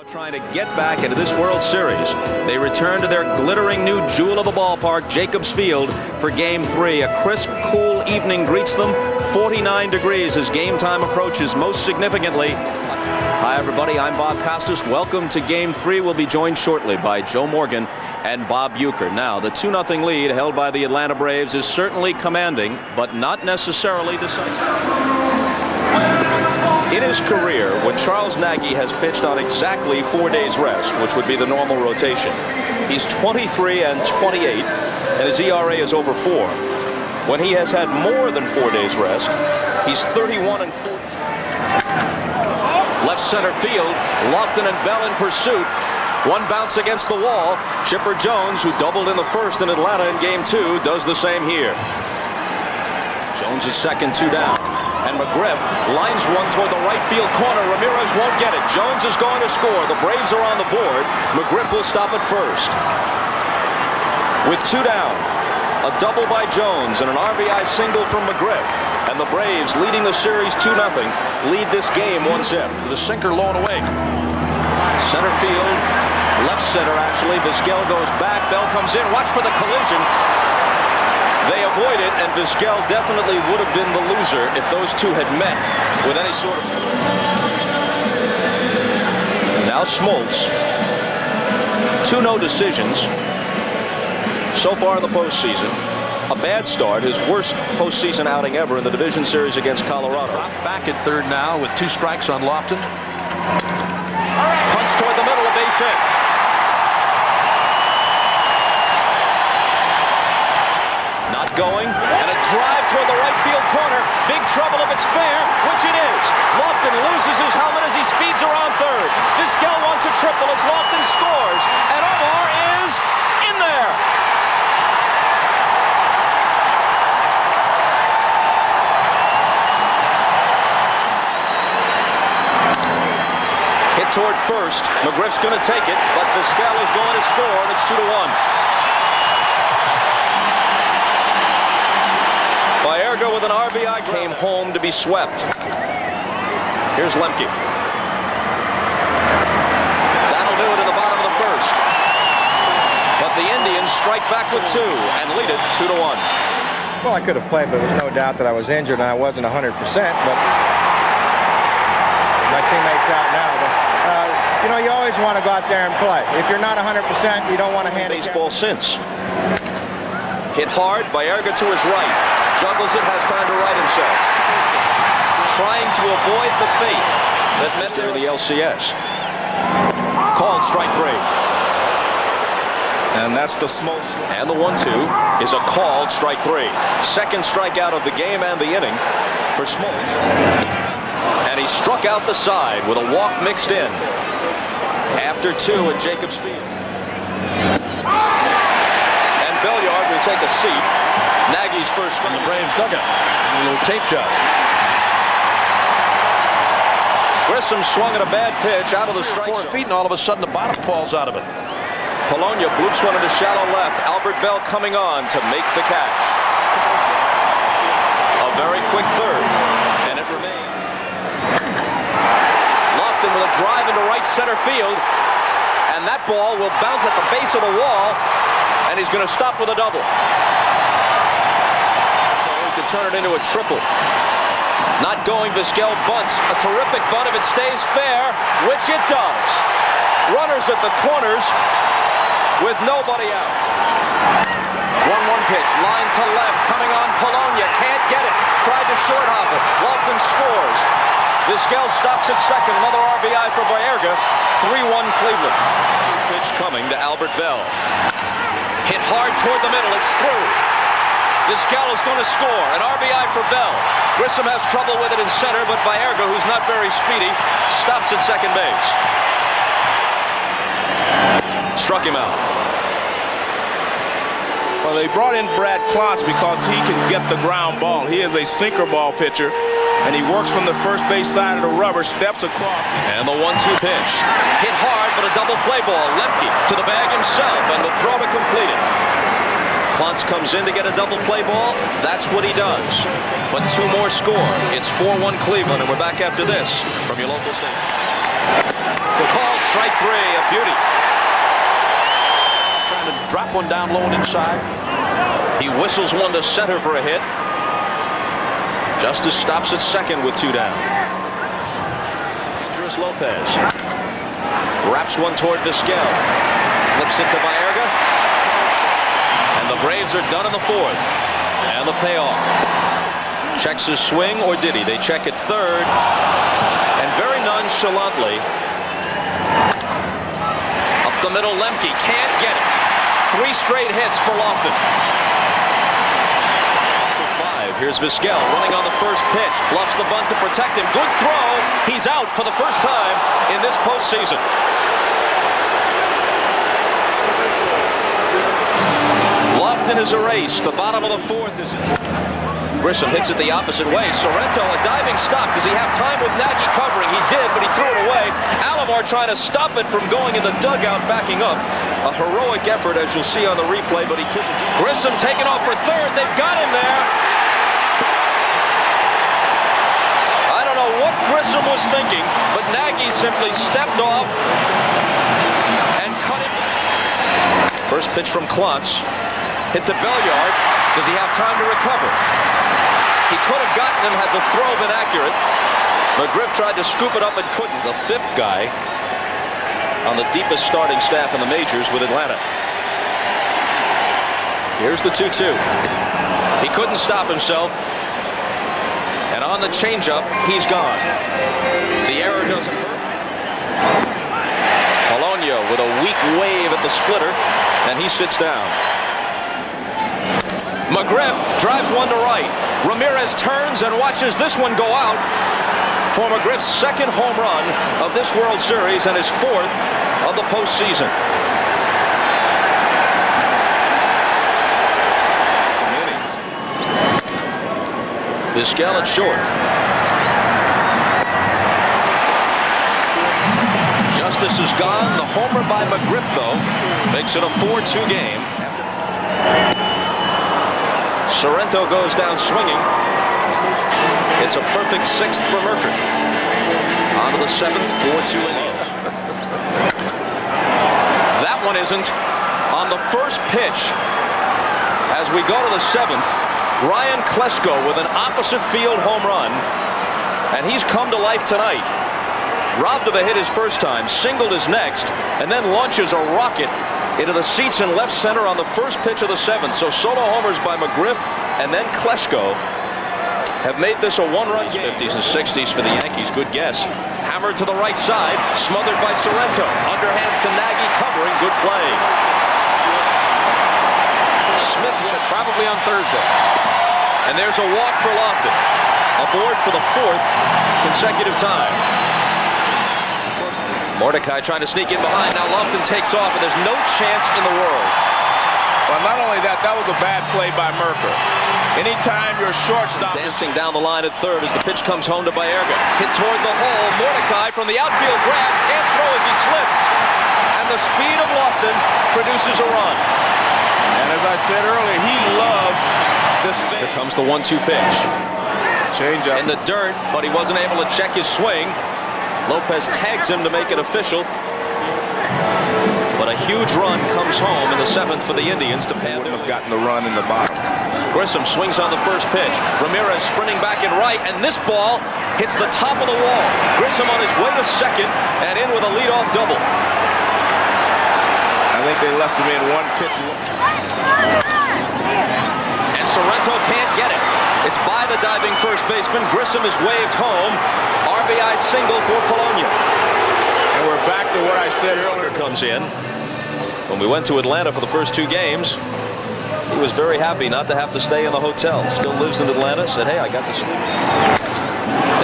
Trying to get back into this World Series. They return to their glittering new jewel of a ballpark, Jacobs Field, for Game 3. A crisp, cool evening greets them. 49 degrees as game time approaches. Most significantly, hi everybody, I'm Bob Costas. Welcome to Game 3. We'll be joined shortly by Joe Morgan and Bob Uecker. Now, the 2-0 lead held by the Atlanta Braves is certainly commanding, but not necessarily decisive. In his career, when Charles Nagy has pitched on exactly 4 days rest, which would be the normal rotation, he's 23 and 28, and his ERA is over 4. When he has had more than 4 days rest, he's 31 and 14. Left center field, Lofton and Bell in pursuit. One bounce against the wall. Chipper Jones, who doubled in the first in Atlanta in Game 2, does the same here. Jones is second, 2 down. And McGriff lines one toward the right field corner. Ramirez won't get it. Jones is going to score. The Braves are on the board. McGriff will stop at first. With 2 down, a double by Jones and an RBI single from McGriff. And the Braves, leading the series 2-0, lead this game 1-0. The sinker low and away. Center field, left center actually. Vizquel goes back. Bell comes in. Watch for the collision. They avoid it, and Vizquel definitely would have been the loser if those two had met with any sort of... Now Smoltz. 2 no decisions so far in the postseason. A bad start, his worst postseason outing ever in the division series against Colorado. Back at third now with 2 strikes on Lofton. Punch toward the middle, a base hit. Not going, and a drive toward the right field corner. Big trouble if it's fair, which it is. Lofton loses his helmet as he speeds around third. Vizquel wants a triple as Lofton scores, and Omar is in there. Hit toward first. McGriff's going to take it, but Vizquel is going to score, and it's 2-1. Baerga with an RBI came home to be swept. Here's Lemke. That'll do it in the bottom of the first. But the Indians strike back with 2 and lead it 2-1. Well, I could have played, but there's no doubt that I was injured and I wasn't 100%. But my teammate's out now. But you know, you always want to go out there and play. If you're not 100%, you don't want to handicap. Baseball since. Hit hard, Baerga to his right. Juggles it, has time to right himself. Trying to avoid the fate that met there in the LCS. Called strike 3. And that's the Smoltz. And the 1-2 is a called strike 3. Second strikeout of the game and the inning for Smoltz. And he struck out the side with a walk mixed in. After 2 at Jacobs Field. And Belliard will take a seat. Nagy's first in the Braves dugout. A little tape job. Grissom swung at a bad pitch out of the strike 4 feet, and all of a sudden the bottom falls out of it. Polonia bloops one into shallow left. Albert Bell coming on to make the catch. A very quick third, and it remains. Lofton with a drive into right center field, and that ball will bounce at the base of the wall, and he's going to stop with a double. Turn it into a triple. Not going, Vizquel bunts. A terrific bunt if it stays fair, which it does. Runners at the corners with nobody out. 1-1 pitch, line to left, coming on Polonia, can't get it. Tried to short hop it. Lofton scores. Vizquel stops at second, another RBI for Baerga. 3-1 Cleveland. Pitch coming to Albert Bell. Hit hard toward the middle, it's through. Vizquel is going to score. An RBI for Bell. Grissom has trouble with it in center, but Baerga, who's not very speedy, stops at second base. Struck him out. Well, they brought in Brad Klotz because he can get the ground ball. He is a sinker ball pitcher, and he works from the first base side of the rubber, steps across. And the 1-2 pitch. Hit hard, but a double play ball. Lemke to the bag himself, and the throw to complete it. Klontz comes in to get a double play ball. That's what he does. But 2 more score. It's 4-1 Cleveland, and we're back after this from your local station. The call, strike three, a beauty. Trying to drop one down low and inside. He whistles one to center for a hit. Justice stops at second with 2 down. Dangerous Lopez. Wraps one toward Vizquel. Flips it to Baerga. And the Braves are done in the 4th. And the payoff. Checks his swing, or did he? They check at third. And very nonchalantly, up the middle, Lemke can't get it. 3 straight hits for Lofton. Here's Vizquel running on the first pitch. Bluffs the bunt to protect him. Good throw. He's out for the first time in this postseason. Lofton is erased. The bottom of the 4th is in. Grissom hits it the opposite way. Sorrento, a diving stop. Does he have time with Nagy covering? He did, but he threw it away. Alomar trying to stop it from going in the dugout, backing up. A heroic effort, as you'll see on the replay, but he couldn't. Grissom taken off for third. They've got him there. What Grissom was thinking, but Nagy simply stepped off and cut him. First pitch from Klontz, hit to Belliard. Does he have time to recover? He could have gotten him had the throw been accurate. McGriff tried to scoop it up and couldn't. The 5th guy on the deepest starting staff in the majors with Atlanta. Here's the 2-2. He couldn't stop himself. And on the changeup, he's gone. The error doesn't hurt. Polonio with a weak wave at the splitter, and he sits down. McGriff drives one to right. Ramirez turns and watches this one go out for McGriff's 2nd home run of this World Series and his 4th of the postseason. Vizquel at short. Justice is gone. The homer by McGriff, though, makes it a 4-2 game. Sorrento goes down swinging. It's a perfect 6th for Merker. On to the 7th, 4-2 innings. That one isn't. On the first pitch, as we go to the 7th, Ryan Klesko with an opposite field home run, and he's come to life tonight. Robbed of a hit his first time, singled his next, and then launches a rocket into the seats in left center on the first pitch of the 7th. So solo homers by McGriff and then Klesko have made this a 1-run game. 50s and 60s for the Yankees. Good guess. Hammered to the right side, smothered by Sorrento. Underhands to Nagy, covering. Good play. Smith Probably on Thursday. And there's a walk for Lofton. Aboard for the 4th consecutive time. Mordecai trying to sneak in behind. Now Lofton takes off, and there's no chance in the world. Well, not only that, that was a bad play by Merker. Anytime your shortstop dancing down the line at third as the pitch comes home to Baerga. Hit toward the hole. Mordecai from the outfield grabs. Can't throw as he slips. And the speed of Lofton produces a run. And as I said earlier, he loves this thing. Here comes the 1-2 pitch. Change up. In the dirt, but he wasn't able to check his swing. Lopez tags him to make it official. But a huge run comes home in the 7th for the Indians to pad. Wouldn't have gotten the run in the bottom. Grissom swings on the first pitch. Ramirez sprinting back and right, and this ball hits the top of the wall. Grissom on his way to second and in with a leadoff double. I think they left him in one pitch. And Sorrento can't get it. It's by the diving first baseman. Grissom is waved home. RBI single for Polonio. And we're back to what I said earlier. Comes in. When we went to Atlanta for the first 2 games, he was very happy not to have to stay in the hotel. Still lives in Atlanta. Said, hey, I got to sleep.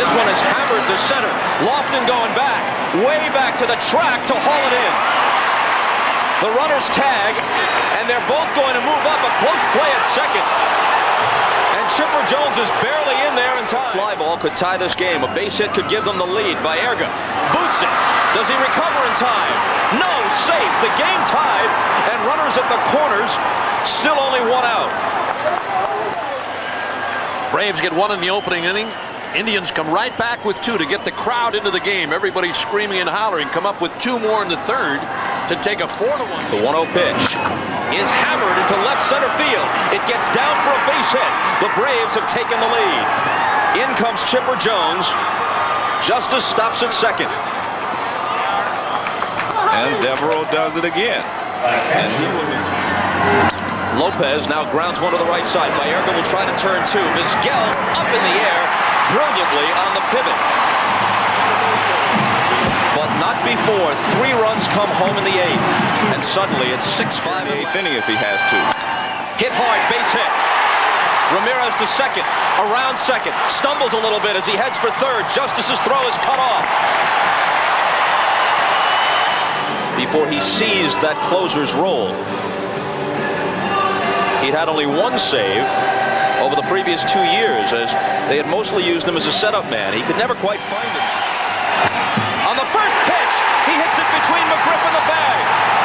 This one is hammered to center. Lofton going back, way back to the track to haul it in. The runners tag, and they're both going to move up. A close play at second. And Chipper Jones is barely in there in time. Fly ball could tie this game. A base hit could give them the lead. Baerga boots it. Does he recover in time? No, safe. The game tied, and runners at the corners. Still only 1 out. Braves get 1 in the opening inning. Indians come right back with 2 to get the crowd into the game. Everybody's screaming and hollering. Come up with 2 more in the 3rd to take a 4-1. The 1-0 pitch is hammered into left center field. It gets down for a base hit. The Braves have taken the lead. In comes Chipper Jones. Justice stops at second. And Devereaux does it again. And he was Lopez now grounds one to the right side. Baerga will try to turn 2. Vizquel up in the air brilliantly on the pivot. But not before 3 runs come home in the 8th. And suddenly it's 6-5 in the 8th inning if he has to. Hit hard, base hit. Ramirez to second, around second, stumbles a little bit as he heads for 3rd. Justice's throw is cut off. Before he seized that closer's role. He'd had only 1 save over the previous 2 years, as they had mostly used him as a setup man. He could never quite find it. On the first pitch, he hits it between McGriff and the bag.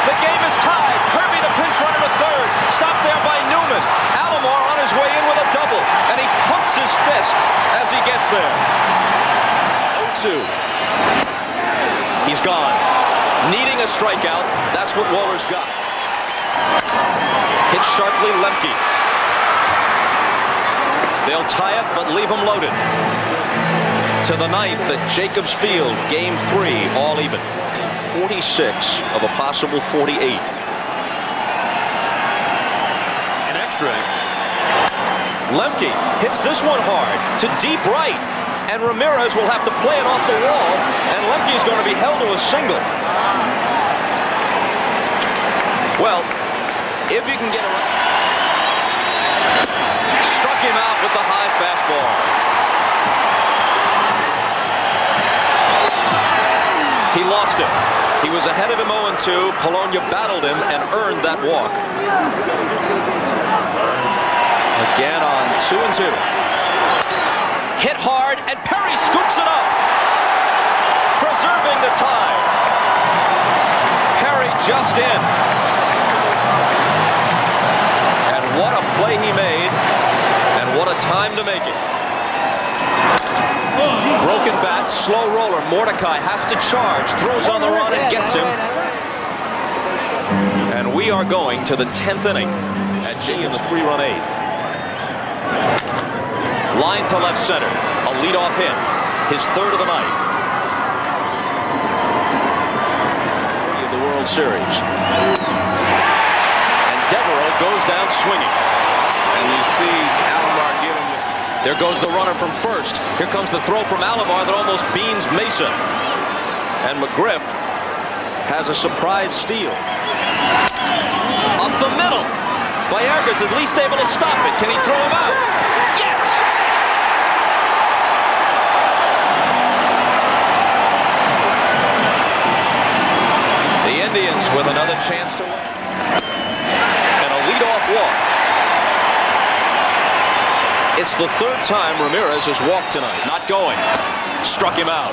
The game is tied. Kirby, the pinch runner, to 3rd. Stopped there by Newman. Alomar on his way in with a double, and he pumps his fist as he gets there. 0-2. He's gone. Needing a strikeout, that's what Waller's got. Hit sharply, Lemke. They'll tie it, but leave him loaded. To the 9th at Jacobs Field, game 3, all even. 46 of a possible 48. An extra. Lemke hits this one hard to deep right, and Ramirez will have to play it off the wall, and Lemke's going to be held to a single. Well, if you can get around. Struck him out with the high fastball. He lost it. He was ahead of him 0-2. Polonia battled him and earned that walk. Again on 2-2. Hit hard, and Perry scoops it up, preserving the tie. Perry just in. And what a play he made, and what a time to make it. Broken bat, slow roller. Mordecai has to charge, throws on the run and gets him. And we are going to the 10th inning at Jacobs' 3-run 8th. Line to left center, a leadoff hit, his 3rd of the night. Of the World Series. And Devereaux goes down swinging. And you see Alomar give him. There goes the runner from first. Here comes the throw from Alomar that almost beans Mason. And McGriff has a surprise steal. Up the middle. Baerga's at least able to stop it. Can he throw him out? Yes! The Indians with another chance to win. And a leadoff walk. It's the 3rd time Ramirez has walked tonight. Not going. Struck him out.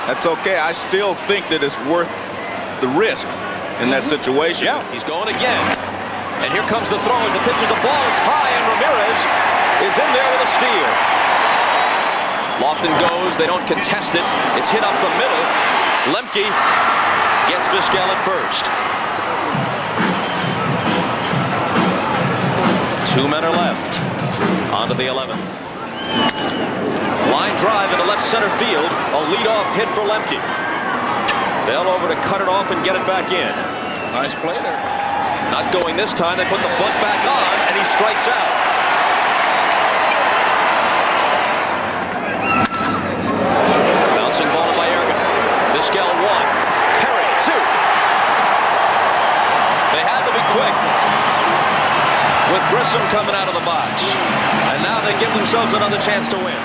That's okay. I still think that it's worth the risk in that situation. Yeah, he's going again. And here comes the throw as the pitch is a ball. It's high, and Ramirez is in there with a steal. Lofton goes. They don't contest it. It's hit up the middle. Lemke gets Vizquel at first. 2 men are left. On to the 11th. Line drive into left center field. A leadoff hit for Lemke. Bell over to cut it off and get it back in. Nice play there. Not going this time. They put the bunt back on, and he strikes out. Bouncing ball to Baerga. Vizquel 1. Perry 2. They had to be quick with Grissom coming out of the box. And now they give themselves another chance to win.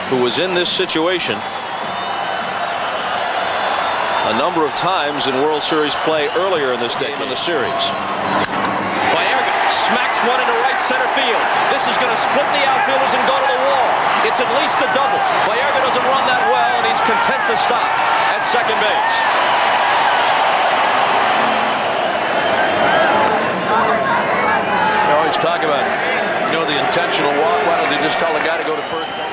Who was in this situation a number of times in World Series play earlier in this game in the series. Baerga smacks one into right center field. This is going to split the outfielders and go to the wall. It's at least a double. Baerga doesn't run that well, and he's content to stop at second base. Talk about, the intentional walk. Why don't they just tell the guy to go to first base?